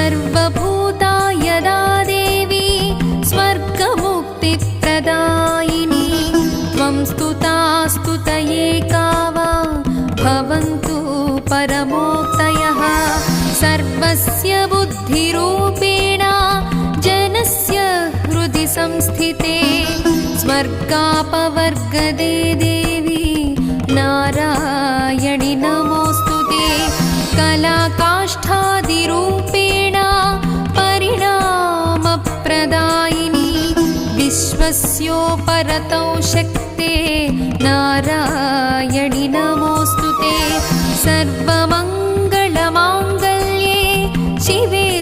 सर्वभूता यदा देवी स्वर्गमुक्तिप्रदायिनी त्वं स्तुता स्तुतये का वा भवन्तु परमोक्तयः सर्वस्य बुद्धिरूपेण जनस्य हृदि संस्थिते स्वर्गापवर्गदे देवी नारायणि नमोऽस्तुते कलाकाष्ठादिरूपेण परिणामप्रदायिनी विश्वस्योपरतौ शक्ते नारायणि नमोऽस्तुते सर्वमङ्गलमाङ्गल्ये